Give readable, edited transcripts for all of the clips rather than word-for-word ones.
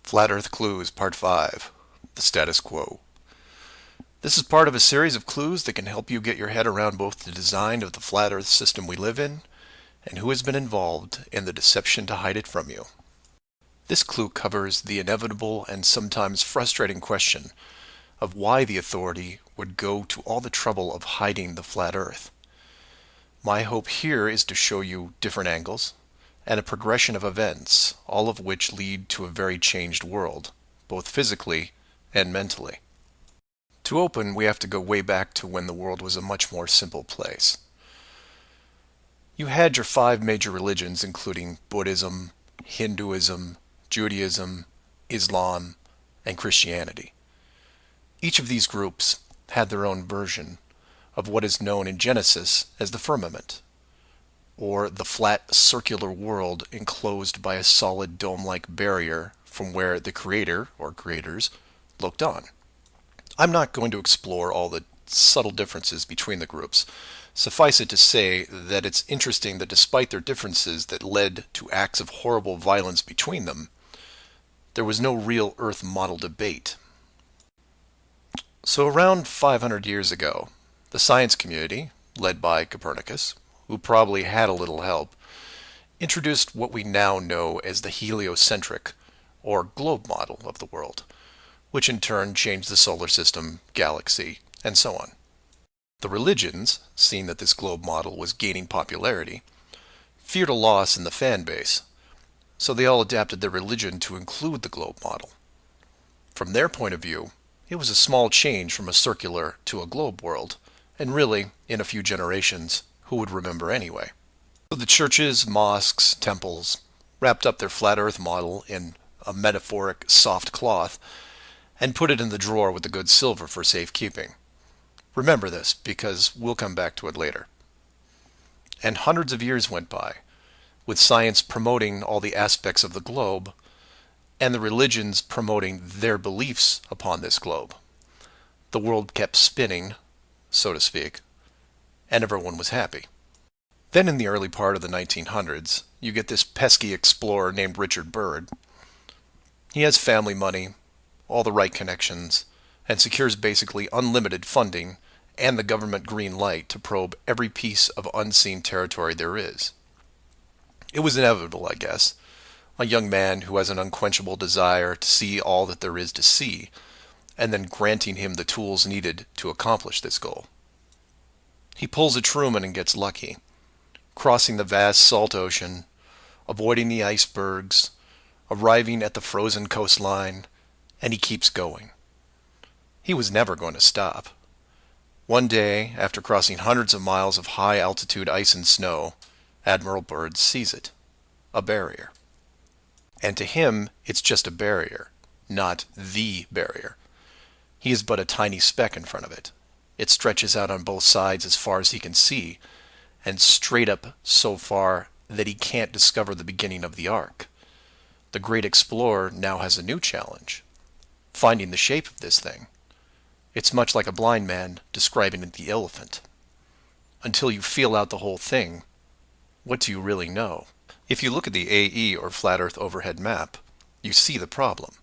Flat Earth Clues, Part 5, The Status Quo. This is part of a series of clues that can help you get your head around both the design of the flat Earth system we live in and who has been involved in the deception to hide it from you. This clue covers the inevitable and sometimes frustrating question of why the authority would go to all the trouble of hiding the flat Earth. My hope here is to show you different angles and a progression of events, all of which lead to a very changed world, both physically and mentally. To open, we have to go way back to when the world was a much more simple place. You had your 5 major religions, including Buddhism, Hinduism, Judaism, Islam, and Christianity. Each of these groups had their own version of what is known in Genesis as the firmament, or the flat circular world enclosed by a solid dome-like barrier from where the creator, or creators, looked on. I'm not going to explore all the subtle differences between the groups. Suffice it to say that it's interesting that despite their differences that led to acts of horrible violence between them, there was no real Earth model debate. So around 500 years ago, the science community, led by Copernicus, who probably had a little help, introduced what we now know as the heliocentric, or globe model of the world, which in turn changed the solar system, galaxy, and so on. The religions, seeing that this globe model was gaining popularity, feared a loss in the fan base, so they all adapted their religion to include the globe model. From their point of view, it was a small change from a circular to a globe world, and really, in a few generations, who would remember anyway? So the churches, mosques, temples wrapped up their flat Earth model in a metaphoric soft cloth and put it in the drawer with the good silver for safekeeping. Remember this, because we'll come back to it later. And hundreds of years went by, with science promoting all the aspects of the globe, and the religions promoting their beliefs upon this globe. The world kept spinning, so to speak, and everyone was happy. Then in the early part of the 1900s, you get this pesky explorer named Richard Byrd. He has family money, all the right connections, and secures basically unlimited funding and the government green light to probe every piece of unseen territory there is. It was inevitable, I guess. A young man who has an unquenchable desire to see all that there is to see, and then granting him the tools needed to accomplish this goal. He pulls a Truman and gets lucky, crossing the vast salt ocean, avoiding the icebergs, arriving at the frozen coastline, and he keeps going. He was never going to stop. One day, after crossing hundreds of miles of high-altitude ice and snow, Admiral Byrd sees it, a barrier. And to him, it's just a barrier, not the barrier. He is but a tiny speck in front of it. It stretches out on both sides as far as he can see, and straight up so far that he can't discover the beginning of the arc. The great explorer now has a new challenge, finding the shape of this thing. It's much like a blind man describing the elephant. Until you feel out the whole thing, what do you really know? If you look at the AE, or Flat Earth Overhead Map, you see the problem.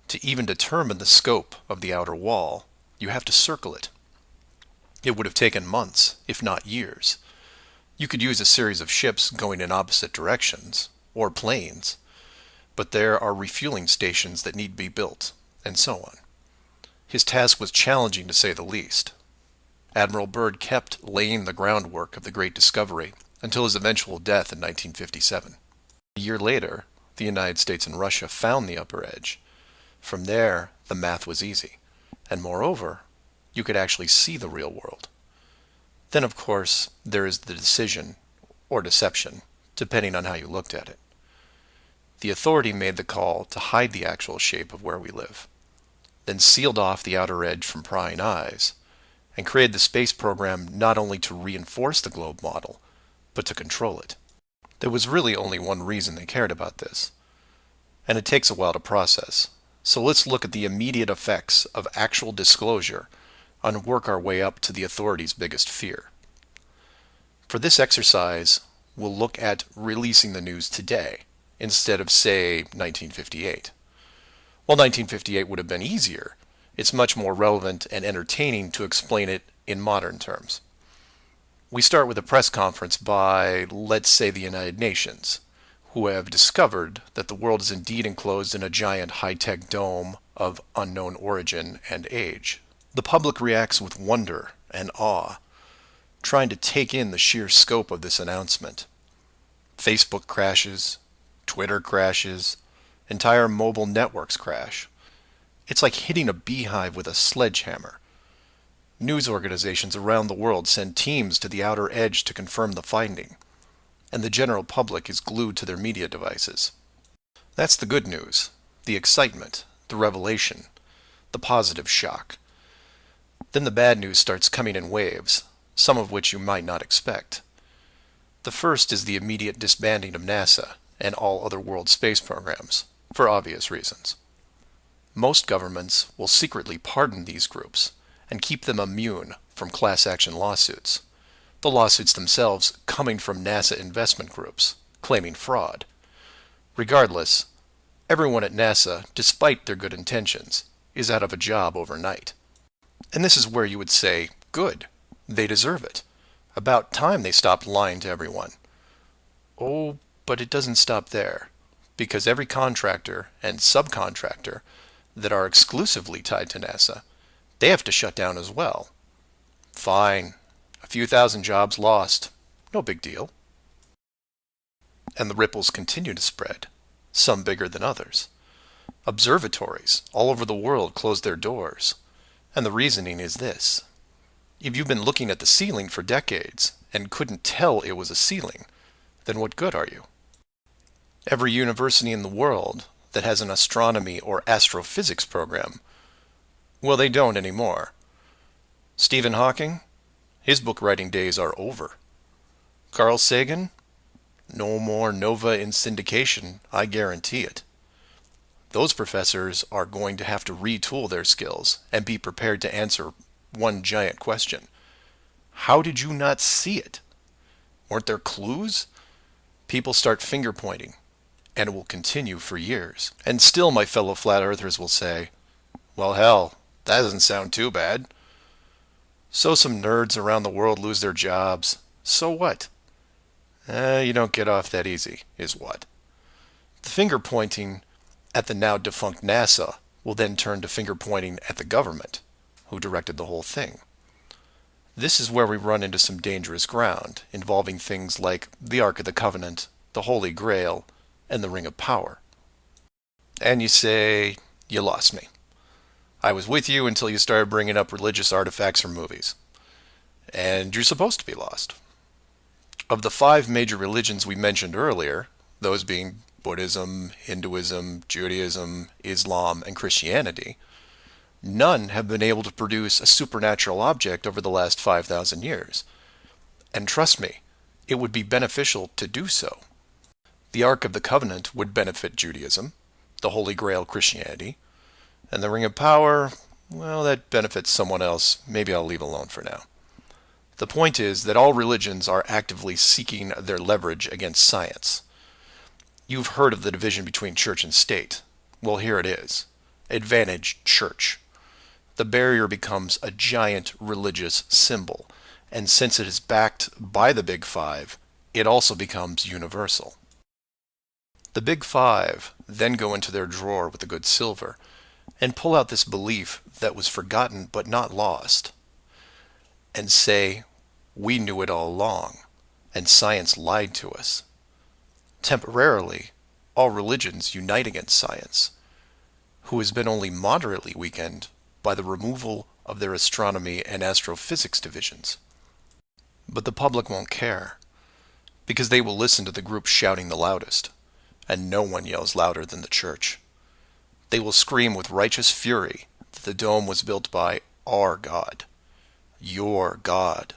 To even determine the scope of the outer wall, you have to circle it. It would have taken months, if not years. You could use a series of ships going in opposite directions, or planes, but there are refueling stations that need to be built, and so on. His task was challenging to say the least. Admiral Byrd kept laying the groundwork of the great discovery until his eventual death in 1957. A year later, the United States and Russia found the upper edge. From there, the math was easy, and moreover, you could actually see the real world. Then, of course, there is the decision, or deception, depending on how you looked at it. The authority made the call to hide the actual shape of where we live. then sealed off the outer edge from prying eyes, and created the space program not only to reinforce the globe model, but to control it. There was really only one reason they cared about this, and it takes a while to process. So let's look at the immediate effects of actual disclosure and work our way up to the authorities' biggest fear. For this exercise, we'll look at releasing the news today instead of, say, 1958. While 1958 would have been easier, it's much more relevant and entertaining to explain it in modern terms. We start with a press conference by, let's say, the United Nations, who have discovered that the world is indeed enclosed in a giant high-tech dome of unknown origin and age. The public reacts with wonder and awe, trying to take in the sheer scope of this announcement. Facebook crashes, Twitter crashes, entire mobile networks crash. It's like hitting a beehive with a sledgehammer. News organizations around the world send teams to the outer edge to confirm the finding, and the general public is glued to their media devices. That's the good news, the excitement, the revelation, the positive shock. Then the bad news starts coming in waves, some of which you might not expect. The first is the immediate disbanding of NASA and all other world space programs, for obvious reasons. Most governments will secretly pardon these groups and keep them immune from class action lawsuits, the lawsuits themselves coming from NASA investment groups, claiming fraud. Regardless, everyone at NASA, despite their good intentions, is out of a job overnight. And this is where you would say, good, they deserve it. About time they stopped lying to everyone. Oh, but it doesn't stop there, because every contractor and subcontractor that are exclusively tied to NASA, they have to shut down as well. Fine, a few thousand jobs lost, no big deal. And the ripples continue to spread, some bigger than others. Observatories all over the world close their doors, and the reasoning is this. If you've been looking at the ceiling for decades and couldn't tell it was a ceiling, then what good are you? Every university in the world that has an astronomy or astrophysics program, well, they don't anymore. Stephen Hawking, his book writing days are over. Carl Sagan, no more nova in syndication, I guarantee it. Those professors are going to have to retool their skills and be prepared to answer one giant question. How did you not see it? Weren't there clues? People start finger pointing, and it will continue for years. And still my fellow flat earthers will say, well, hell, that doesn't sound too bad. So some nerds around the world lose their jobs. So what? You don't get off that easy, is what. The finger pointing at the now defunct NASA will then turn to finger pointing at the government, who directed the whole thing. This is where we run into some dangerous ground, involving things like the Ark of the Covenant, the Holy Grail, and the Ring of Power. And you say, you lost me. I was with you until you started bringing up religious artifacts from movies. And you're supposed to be lost. Of the 5 major religions we mentioned earlier, those being Buddhism, Hinduism, Judaism, Islam, and Christianity, none have been able to produce a supernatural object over the last 5,000 years. And trust me, it would be beneficial to do so. The Ark of the Covenant would benefit Judaism, the Holy Grail Christianity, and the Ring of Power, well, that benefits someone else. Maybe I'll leave alone for now. The point is that all religions are actively seeking their leverage against science. You've heard of the division between church and state. Well, here it is. Advantage church. The barrier becomes a giant religious symbol, and since it is backed by the Big Five, it also becomes universal. The Big Five then go into their drawer with the good silver and pull out this belief that was forgotten but not lost, and say, we knew it all along, and science lied to us. Temporarily, all religions unite against science, who has been only moderately weakened by the removal of their astronomy and astrophysics divisions. But the public won't care, because they will listen to the group shouting the loudest, and no one yells louder than the church. They will scream with righteous fury that the dome was built by our God, your God,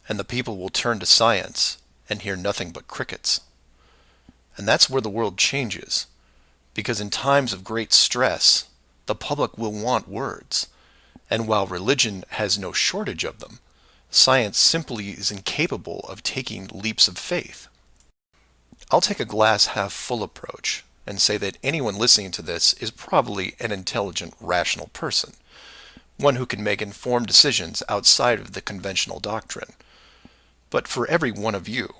and the people will turn to science and hear nothing but crickets. And that's where the world changes, because in times of great stress, the public will want words. And while religion has no shortage of them, science simply is incapable of taking leaps of faith. I'll take a glass half full approach and say that anyone listening to this is probably an intelligent, rational person, one who can make informed decisions outside of the conventional doctrine. But for every one of you,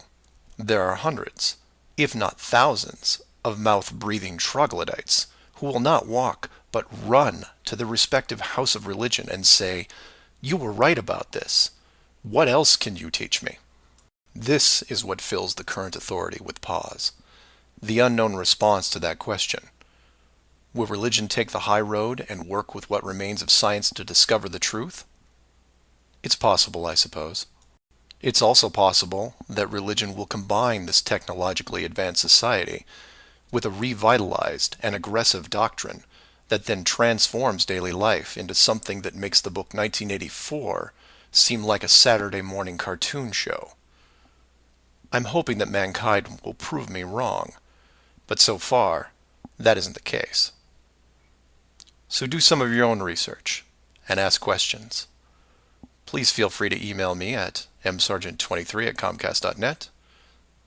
there are hundreds, if not thousands, of mouth-breathing troglodytes who will not walk but run to the respective house of religion and say, "You were right about this. What else can you teach me?" This is what fills the current authority with pause. The unknown response to that question. Will religion take the high road and work with what remains of science to discover the truth? It's possible, I suppose. It's also possible that religion will combine this technologically advanced society with a revitalized and aggressive doctrine that then transforms daily life into something that makes the book 1984 seem like a Saturday morning cartoon show. I'm hoping that mankind will prove me wrong, but so far, that isn't the case. So do some of your own research and ask questions. Please feel free to email me at msargent23@comcast.net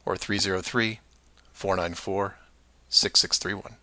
or 303-494-6631.